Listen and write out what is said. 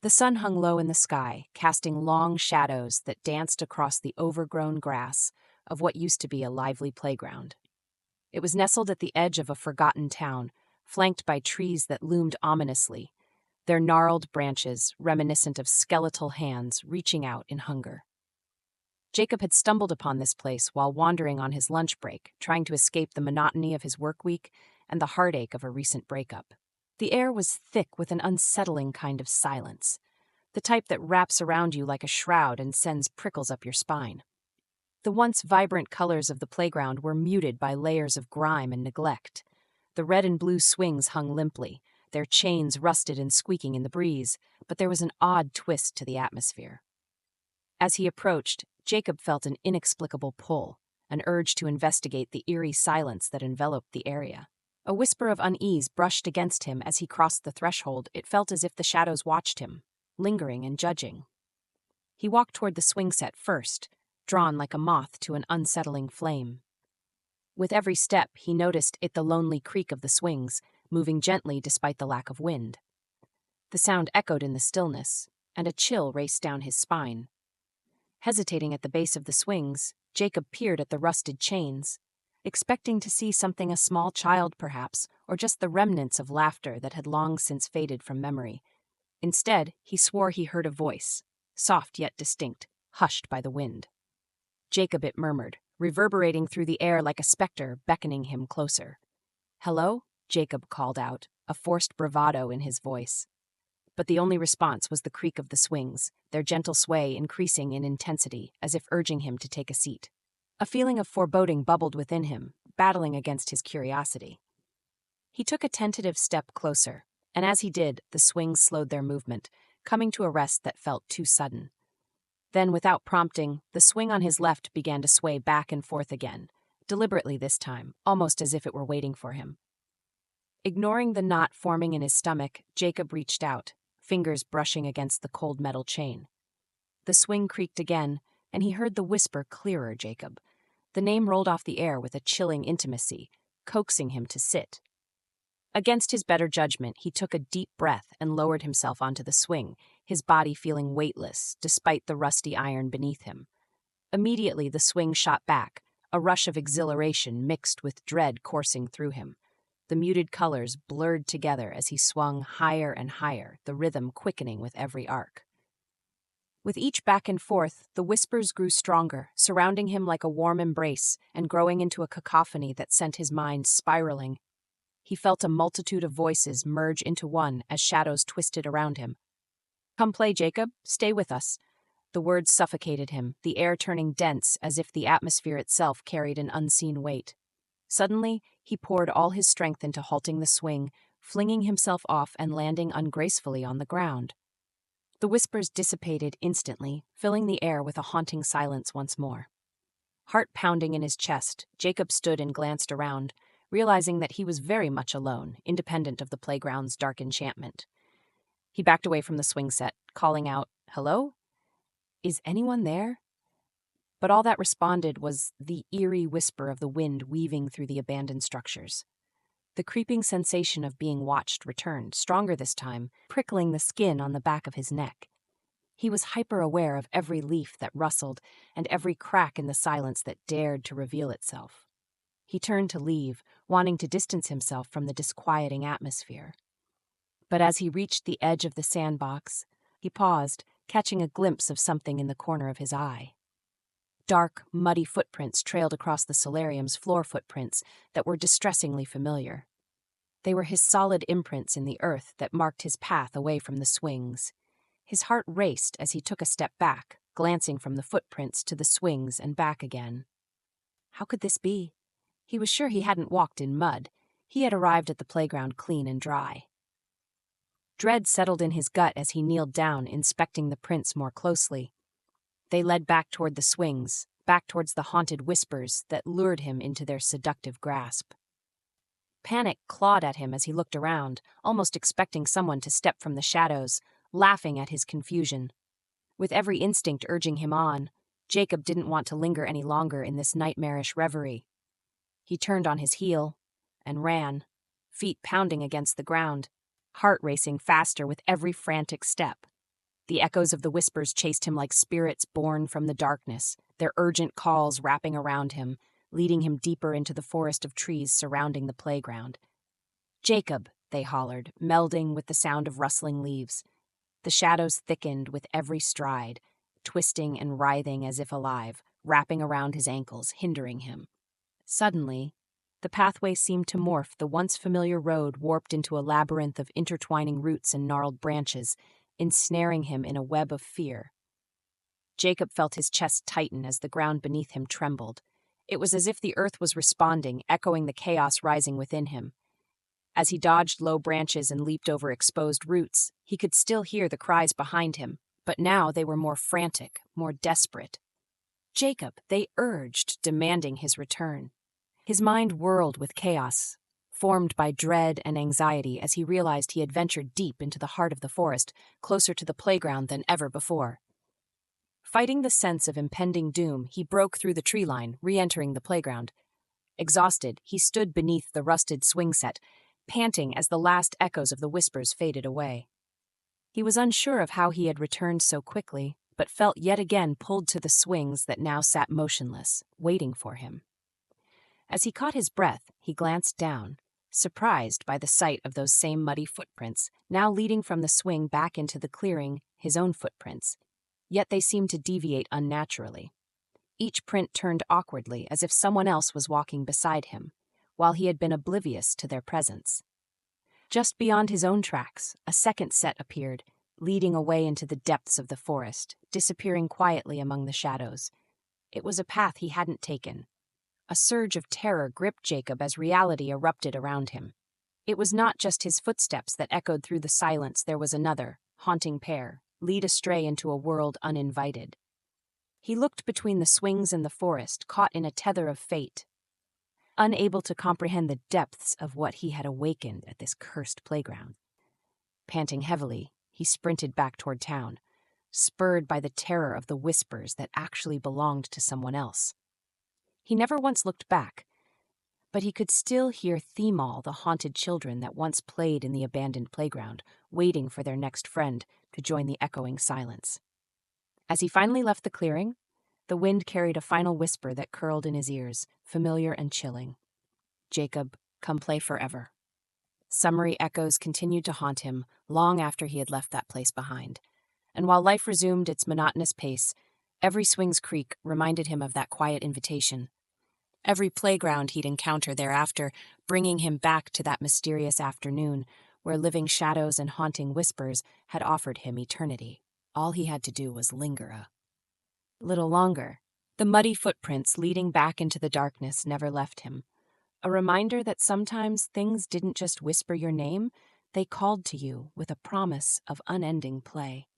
The sun hung low in the sky, casting long shadows that danced across the overgrown grass of what used to be a lively playground. It was nestled at the edge of a forgotten town, flanked by trees that loomed ominously, their gnarled branches reminiscent of skeletal hands reaching out in hunger. Jacob had stumbled upon this place while wandering on his lunch break, trying to escape the monotony of his work week and the heartache of a recent breakup. The air was thick with an unsettling kind of silence, the type that wraps around you like a shroud and sends prickles up your spine. The once vibrant colors of the playground were muted by layers of grime and neglect. The red and blue swings hung limply, their chains rusted and squeaking in the breeze, but there was an odd twist to the atmosphere. As he approached, Jacob felt an inexplicable pull, an urge to investigate the eerie silence that enveloped the area. A whisper of unease brushed against him as he crossed the threshold. It felt as if the shadows watched him, lingering and judging. He walked toward the swing set first, drawn like a moth to an unsettling flame. With every step, he noticed the lonely creak of the swings, moving gently despite the lack of wind. The sound echoed in the stillness, and a chill raced down his spine. Hesitating at the base of the swings, Jacob peered at the rusted chains, expecting to see something, a small child perhaps, or just the remnants of laughter that had long since faded from memory. Instead, he swore he heard a voice, soft yet distinct, hushed by the wind. Jacob, it murmured, reverberating through the air like a specter beckoning him closer. "Hello?" Jacob called out, a forced bravado in his voice. But the only response was the creak of the swings, their gentle sway increasing in intensity, as if urging him to take a seat. A feeling of foreboding bubbled within him, battling against his curiosity. He took a tentative step closer, and as he did, the swings slowed their movement, coming to a rest that felt too sudden. Then, without prompting, the swing on his left began to sway back and forth again, deliberately this time, almost as if it were waiting for him. Ignoring the knot forming in his stomach, Jacob reached out, fingers brushing against the cold metal chain. The swing creaked again, and he heard the whisper clearer. Jacob. The name rolled off the air with a chilling intimacy, coaxing him to sit. Against his better judgment, he took a deep breath and lowered himself onto the swing, his body feeling weightless, despite the rusty iron beneath him. Immediately, the swing shot back, a rush of exhilaration mixed with dread coursing through him. The muted colors blurred together as he swung higher and higher, the rhythm quickening with every arc. With each back and forth, the whispers grew stronger, surrounding him like a warm embrace and growing into a cacophony that sent his mind spiraling. He felt a multitude of voices merge into one as shadows twisted around him. "Come play, Jacob. Stay with us." The words suffocated him, the air turning dense as if the atmosphere itself carried an unseen weight. Suddenly, he poured all his strength into halting the swing, flinging himself off and landing ungracefully on the ground. The whispers dissipated instantly, filling the air with a haunting silence once more. Heart pounding in his chest, Jacob stood and glanced around, realizing that he was very much alone, independent of the playground's dark enchantment. He backed away from the swing set, calling out, "Hello? Is anyone there?" But all that responded was the eerie whisper of the wind weaving through the abandoned structures. The creeping sensation of being watched returned, stronger this time, prickling the skin on the back of his neck. He was hyper-aware of every leaf that rustled and every crack in the silence that dared to reveal itself. He turned to leave, wanting to distance himself from the disquieting atmosphere. But as he reached the edge of the sandbox, he paused, catching a glimpse of something in the corner of his eye. Dark, muddy footprints trailed across the solarium's floor, footprints that were distressingly familiar. They were his solid imprints in the earth that marked his path away from the swings. His heart raced as he took a step back, glancing from the footprints to the swings and back again. How could this be? He was sure he hadn't walked in mud. He had arrived at the playground clean and dry. Dread settled in his gut as he kneeled down, inspecting the prints more closely. They led back toward the swings, back towards the haunted whispers that lured him into their seductive grasp. Panic clawed at him as he looked around, almost expecting someone to step from the shadows, laughing at his confusion. With every instinct urging him on, Jacob didn't want to linger any longer in this nightmarish reverie. He turned on his heel and ran, feet pounding against the ground, heart racing faster with every frantic step. The echoes of the whispers chased him like spirits born from the darkness, their urgent calls wrapping around him, leading him deeper into the forest of trees surrounding the playground. "Jacob," they hollered, melding with the sound of rustling leaves. The shadows thickened with every stride, twisting and writhing as if alive, wrapping around his ankles, hindering him. Suddenly, the pathway seemed to morph, the once familiar road warped into a labyrinth of intertwining roots and gnarled branches, ensnaring him in a web of fear. Jacob felt his chest tighten as the ground beneath him trembled. It was as if the earth was responding, echoing the chaos rising within him. As he dodged low branches and leaped over exposed roots, he could still hear the cries behind him, but now they were more frantic, more desperate. "Jacob," they urged, demanding his return. His mind whirled with chaos, formed by dread and anxiety as he realized he had ventured deep into the heart of the forest, closer to the playground than ever before. Fighting the sense of impending doom, he broke through the tree line, re-entering the playground. Exhausted, he stood beneath the rusted swing set, panting as the last echoes of the whispers faded away. He was unsure of how he had returned so quickly, but felt yet again pulled to the swings that now sat motionless, waiting for him. As he caught his breath, he glanced down, surprised by the sight of those same muddy footprints, now leading from the swing back into the clearing, his own footprints. Yet they seemed to deviate unnaturally. Each print turned awkwardly, as if someone else was walking beside him, while he had been oblivious to their presence. Just beyond his own tracks, a second set appeared, leading away into the depths of the forest, disappearing quietly among the shadows. It was a path he hadn't taken. A surge of terror gripped Jacob as reality erupted around him. It was not just his footsteps that echoed through the silence, there was another, haunting pair, lead astray into a world uninvited. He looked between the swings and the forest, caught in a tether of fate, unable to comprehend the depths of what he had awakened at this cursed playground. Panting heavily, he sprinted back toward town, spurred by the terror of the whispers that actually belonged to someone else. He never once looked back, but he could still hear Themal, the haunted children that once played in the abandoned playground, waiting for their next friend to join the echoing silence. As he finally left the clearing, the wind carried a final whisper that curled in his ears, familiar and chilling. "Jacob, come play forever." Summary echoes continued to haunt him long after he had left that place behind. And while life resumed its monotonous pace, every swing's creak reminded him of that quiet invitation. Every playground he'd encounter thereafter, bringing him back to that mysterious afternoon where living shadows and haunting whispers had offered him eternity. All he had to do was linger a little longer. The muddy footprints leading back into the darkness never left him. A reminder that sometimes things didn't just whisper your name, they called to you with a promise of unending play.